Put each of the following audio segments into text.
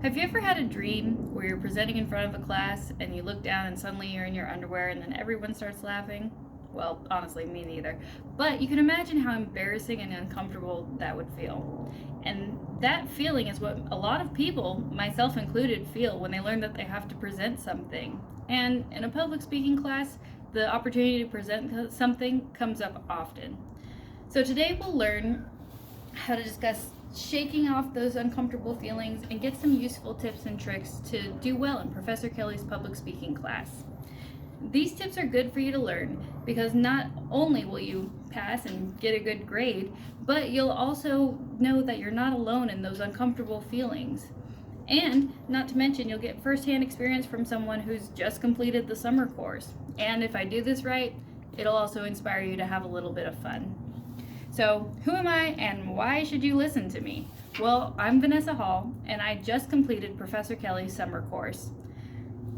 Have you ever had a dream where you're presenting in front of a class and you look down and suddenly you're in your underwear and then everyone starts laughing? Well, honestly, me neither. But you can imagine how embarrassing and uncomfortable that would feel. And that feeling is what a lot of people, myself included, feel when they learn that they have to present something. And in a public speaking class, the opportunity to present something comes up often. So today we'll learn how to discuss shaking off those uncomfortable feelings and get some useful tips and tricks to do well in Professor Kelly's public speaking class. These tips are good for you to learn because not only will you pass and get a good grade, but you'll also know that you're not alone in those uncomfortable feelings. And not to mention, you'll get firsthand experience from someone who's just completed the summer course. And if I do this right, it'll also inspire you to have a little bit of fun. So, who am I and why should you listen to me? Well, I'm Vanessa Hall, and I just completed Professor Kelly's summer course.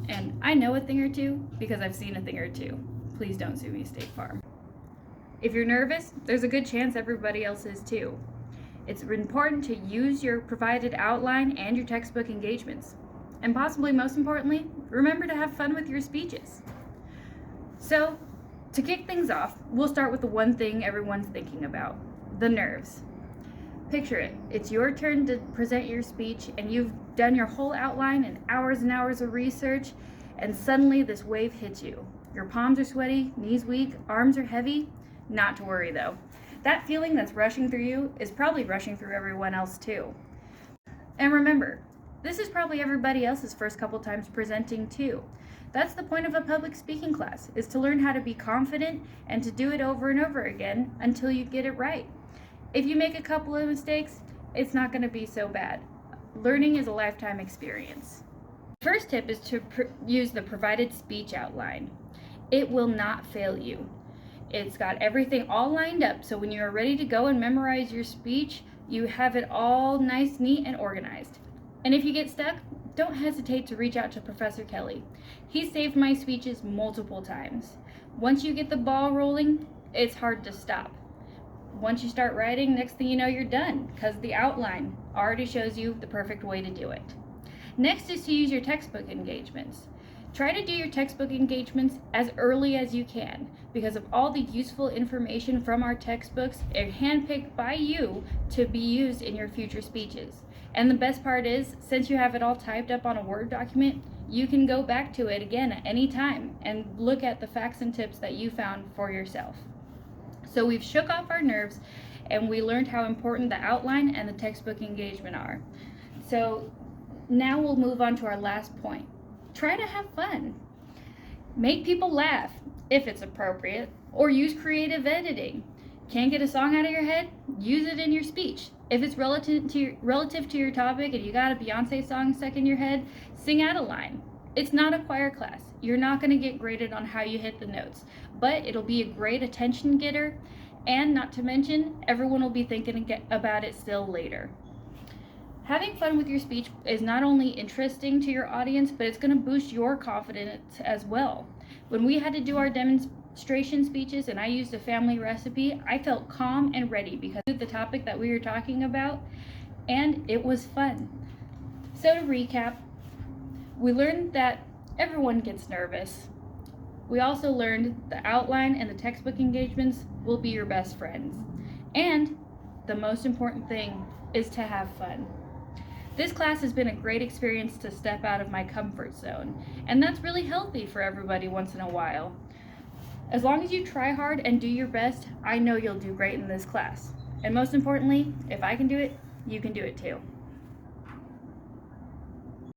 And I know a thing or two because I've seen a thing or two. Please don't sue me, State Farm. If you're nervous, there's a good chance everybody else is too. It's important to use your provided outline and your textbook engagements. And possibly most importantly, remember to have fun with your speeches. So, to kick things off, we'll start with the one thing everyone's thinking about, the nerves. Picture it. It's your turn to present your speech and you've done your whole outline and hours of research, and suddenly this wave hits you. Your palms are sweaty, knees weak, arms are heavy. Not to worry though. That feeling that's rushing through you is probably rushing through everyone else too. And remember, this is probably everybody else's first couple times presenting too. That's the point of a public speaking class, is to learn how to be confident and to do it over and over again until you get it right. If you make a couple of mistakes, it's not going to be so bad. Learning is a lifetime experience. First tip is to use the provided speech outline. It will not fail you. It's got everything all lined up, so when you are ready to go and memorize your speech, you have it all nice, neat, and organized. And if you get stuck, don't hesitate to reach out to Professor Kelly. He saved my speeches multiple times. Once you get the ball rolling, it's hard to stop. Once you start writing, next thing you know, you're done, because the outline already shows you the perfect way to do it. Next is to use your textbook engagements. Try to do your textbook engagements as early as you can, because of all the useful information from our textbooks are handpicked by you to be used in your future speeches. And the best part is, since you have it all typed up on a Word document, you can go back to it again at any time and look at the facts and tips that you found for yourself. So we've shook off our nerves and we learned how important the outline and the textbook engagement are. So now we'll move on to our last point. Try to have fun. Make people laugh if it's appropriate, or use creative editing. Can't get a song out of your head? Use it in your speech. If it's relative to your topic and you got a Beyonce song stuck in your head, sing out a line. It's not a choir class. You're not going to get graded on how you hit the notes, but it'll be a great attention getter, and not to mention, everyone will be thinking about it still later. Having fun with your speech is not only interesting to your audience, but it's going to boost your confidence as well. When we had to do our demonstration speeches and I used a family recipe, I felt calm and ready because of the topic that we were talking about, and it was fun. So to recap, we learned that everyone gets nervous. We also learned the outline and the textbook engagements will be your best friends. And the most important thing is to have fun. This class has been a great experience to step out of my comfort zone, and that's really healthy for everybody once in a while. As long as you try hard and do your best, I know you'll do great in this class. And most importantly, if I can do it, you can do it too.